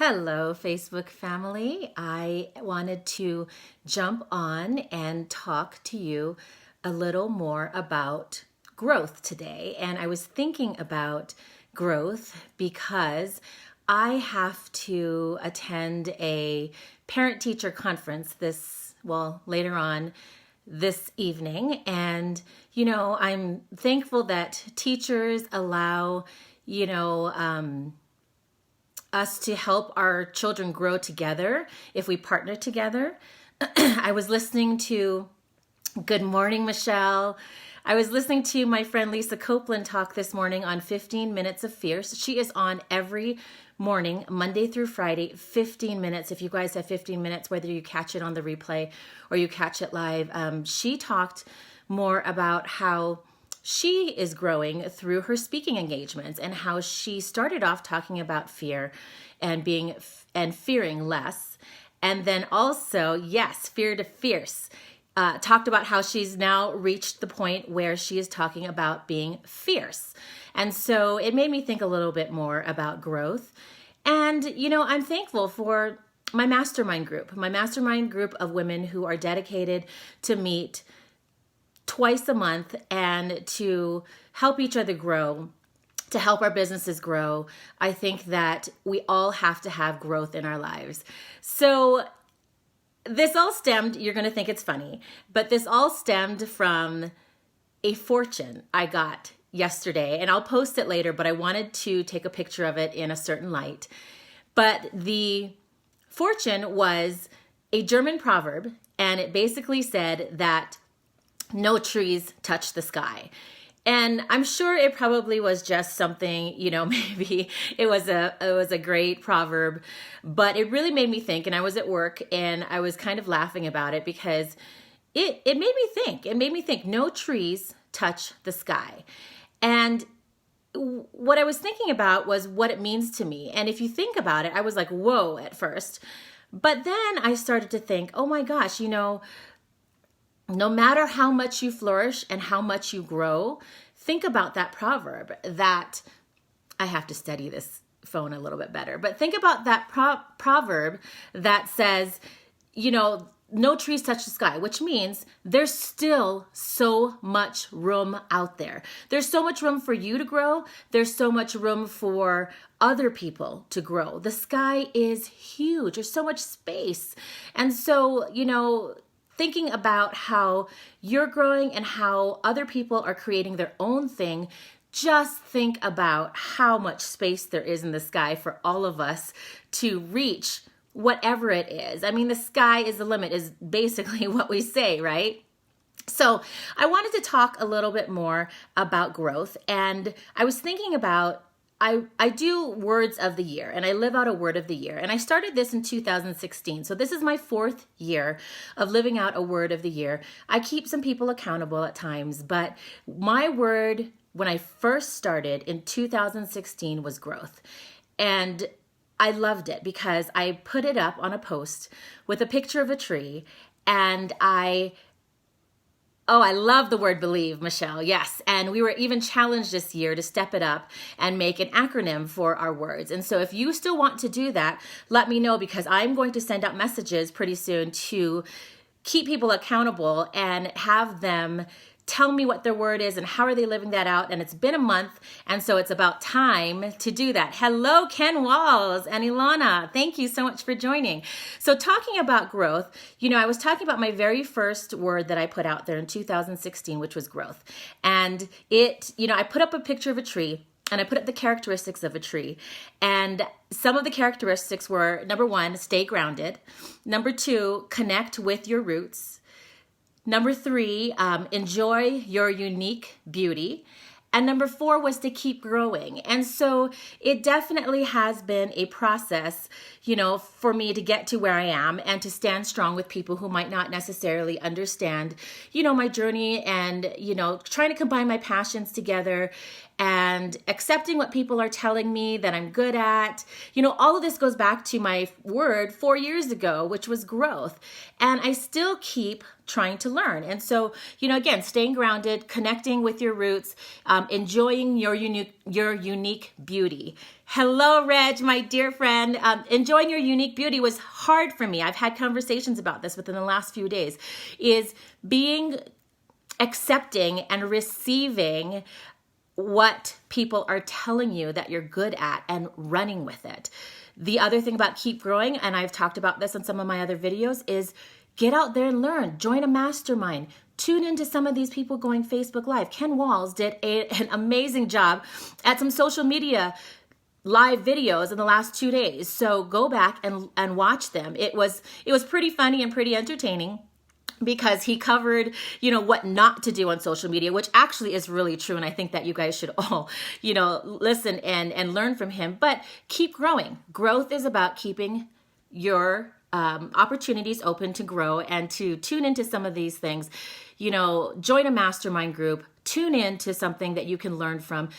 Hello, Facebook family. I wanted to jump on and talk to you a little more about growth today. And I was thinking about growth because I have to attend a parent-teacher conference later on this evening. And, I'm thankful that teachers allow, us to help our children grow together if we partner together. I was listening to Good Morning, Michelle. I was listening to my friend Lisa Copeland talk this morning on 15 Minutes of Fierce. She is on every morning, Monday through Friday, 15 minutes. If you guys have 15 minutes, whether you catch it on the replay or you catch it live, she talked more about how she is growing through her speaking engagements and how she started off talking about fear and fearing less. And then also, yes, Fear to Fierce. Talked about how she's now reached the point where she is talking about being fierce. And so it made me think a little bit more about growth. And, I'm thankful for my mastermind group of women who are dedicated to meet twice a month and to help each other grow, to help our businesses grow. I think that we all have to have growth in our lives. So this all stemmed, you're going to think it's funny, but this all stemmed from a fortune I got yesterday, and I'll post it later, but I wanted to take a picture of it in a certain light. But the fortune was a German proverb, and it basically said that no trees touch the sky. And I'm sure it probably was just something, maybe it was a great proverb, but it really made me think. And I was at work and I was kind of laughing about it because it made me think. It made me think no trees touch the sky. And what I was thinking about was what it means to me. And if you think about it, I was like, whoa, at first. But then I started to think, oh my gosh, no matter how much you flourish and how much you grow, think about that proverb that I have to study this phone a little bit better. But think about that proverb that says, no trees touch the sky, which means there's still so much room out there. There's so much room for you to grow. There's so much room for other people to grow. The sky is huge. There's so much space. And so, thinking about how you're growing and how other people are creating their own thing, just think about how much space there is in the sky for all of us to reach whatever it is. I mean, the sky is the limit is basically what we say, right? So I wanted to talk a little bit more about growth, and I was thinking about I do words of the year, and I live out a word of the year. And I started this in 2016. So this is my 4th year of living out a word of the year. I keep some people accountable at times, but my word when I first started in 2016 was growth. And I loved it because I put it up on a post with a picture of a tree, and I love the word believe, Michelle. Yes. And we were even challenged this year to step it up and make an acronym for our words. And so if you still want to do that, let me know, because I'm going to send out messages pretty soon to keep people accountable and have them tell me what their word is and how are they living that out. And it's been a month, and so it's about time to do that. Hello, Ken Walls and Ilana. Thank you so much for joining. So talking about growth, I was talking about my very first word that I put out there in 2016, which was growth. And I put up a picture of a tree, and I put up the characteristics of a tree. And some of the characteristics were, number 1, stay grounded. Number 2, connect with your roots. Number 3, enjoy your unique beauty. And number 4 was to keep growing. And so it definitely has been a process, for me to get to where I am and to stand strong with people who might not necessarily understand, my journey and, trying to combine my passions together and accepting what people are telling me that I'm good at. All of this goes back to my word 4 years ago, which was growth. And I still keep trying to learn. And so, again, staying grounded, connecting with your roots, enjoying your unique beauty. Hello, Reg, my dear friend. Enjoying your unique beauty was hard for me. I've had conversations about this within the last few days. Is being accepting and receiving what people are telling you that you're good at and running with it. The other thing about keep growing, and I've talked about this in some of my other videos, is get out there and learn. Join a mastermind. Tune into some of these people going Facebook Live. Ken Walls did an amazing job at some social media live videos in the last 2 days. So go back and watch them. It was pretty funny and pretty entertaining because he covered, what not to do on social media, which actually is really true. And I think that you guys should all, listen and learn from him. But keep growing. Growth is about keeping your opportunities open to grow and to tune into some of these things. Join a mastermind group, tune in to something that you can learn from.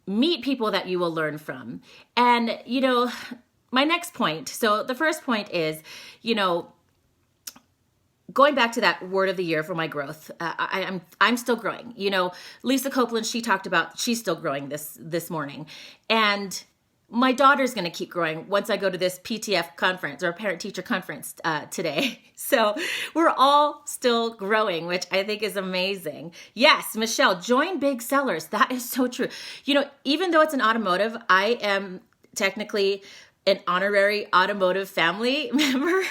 Meet people that you will learn from. And, my next point. So the first point is, going back to that word of the year for my growth. I'm still growing. Lisa Copeland, she talked about she's still growing this morning. And my daughter's going to keep growing once I go to this PTF conference or parent teacher conference today. So we're all still growing, which I think is amazing. Yes, Michelle, join big sellers. That is so true. Even though it's an automotive, I am technically an honorary automotive family member,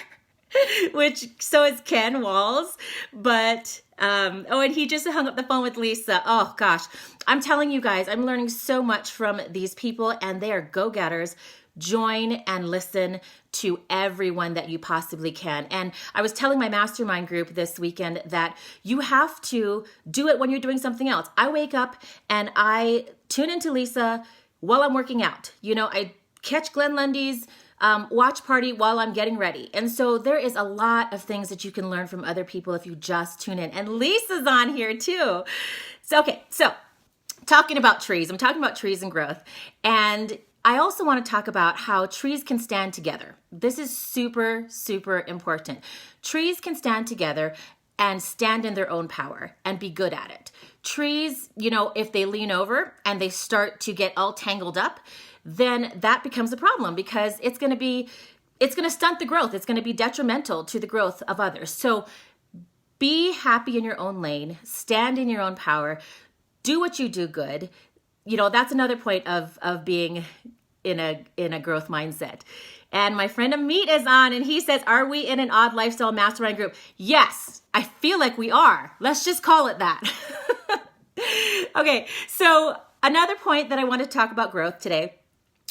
which so is Ken Walls. But and he just hung up the phone with Lisa. Oh gosh, I'm telling you guys, I'm learning so much from these people, and they are go-getters. Join and listen to everyone that you possibly can. And I was telling my mastermind group this weekend that you have to do it when you're doing something else. I wake up and I tune into Lisa while I'm working out. I catch Glenn Lundy's watch party while I'm getting ready. And so there is a lot of things that you can learn from other people if you just tune in. And Lisa's on here too. So talking about trees, I'm talking about trees and growth. And I also want to talk about how trees can stand together. This is super, super important. Trees can stand together and stand in their own power and be good at it. Trees, if they lean over and they start to get all tangled up, then that becomes a problem because it's going to stunt the growth. It's going to be detrimental to the growth of others. So be happy in your own lane, stand in your own power, do what you do good. That's another point of being in a growth mindset. And my friend Amit is on and he says, are we in an Odd Lifestyle Mastermind group? Yes, I feel like we are. Let's just call it that. Okay, so another point that I want to talk about growth today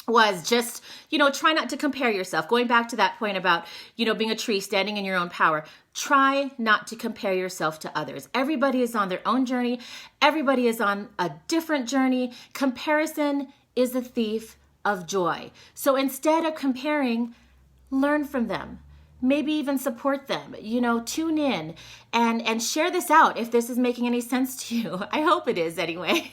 was just, try not to compare yourself. Going back to that point about, being a tree standing in your own power. Try not to compare yourself to others. Everybody is on their own journey. Everybody is on a different journey. Comparison is a thief of joy. So instead of comparing, learn from them. Maybe even support them, tune in and share this out if this is making any sense to you. I hope it is anyway.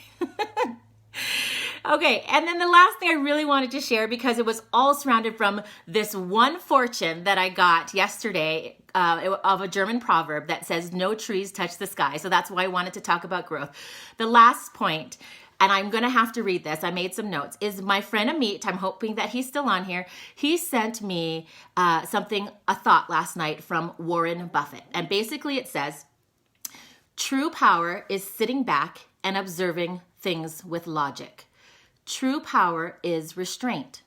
Okay, and then the last thing I really wanted to share, because it was all surrounded from this one fortune that I got yesterday of a German proverb that says, no trees touch the sky. So that's why I wanted to talk about growth. The last point, and I'm going to have to read this, I made some notes, is my friend Amit, I'm hoping that he's still on here, he sent me a thought last night from Warren Buffett. And basically it says, true power is sitting back and observing things with logic. True power is restraint.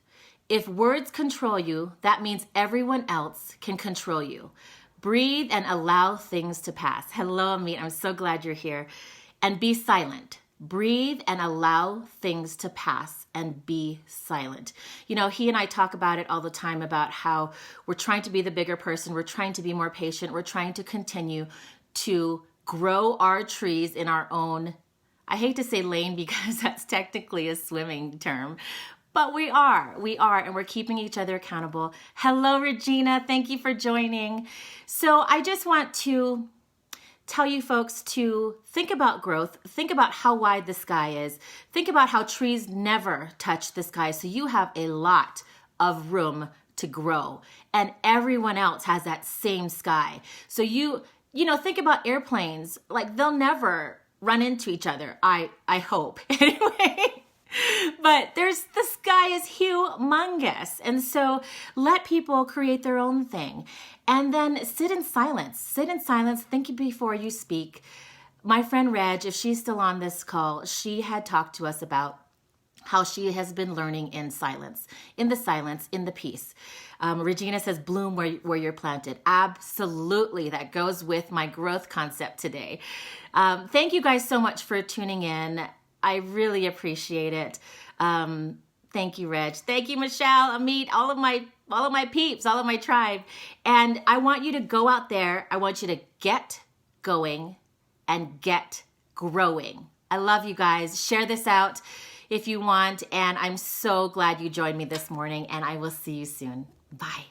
If words control you, that means everyone else can control you. Breathe and allow things to pass. Hello, Amit. I'm so glad you're here. And be silent. Breathe and allow things to pass and be silent. He and I talk about it all the time about how we're trying to be the bigger person. We're trying to be more patient. We're trying to continue to grow our trees in our own, I hate to say lane because that's technically a swimming term, but we are, and we're keeping each other accountable. Hello, Regina. Thank you for joining. So I just want to tell you folks to think about growth, think about how wide the sky is, think about how trees never touch the sky. So you have a lot of room to grow, and everyone else has that same sky. So you think about airplanes, like they'll never run into each other. I hope. Anyway, But the sky is humongous. And so let people create their own thing. And then sit in silence. Sit in silence. Think before you speak. My friend Reg, if she's still on this call, she had talked to us about how she has been learning in silence, in the peace. Regina says, bloom where you're planted. Absolutely. That goes with my growth concept today. Thank you guys so much for tuning in. I really appreciate it. Thank you, Reg. Thank you, Michelle, Amit, all of my peeps, all of my tribe. And I want you to go out there. I want you to get going and get growing. I love you guys. Share this out if you want. And I'm so glad you joined me this morning, and I will see you soon. Bye.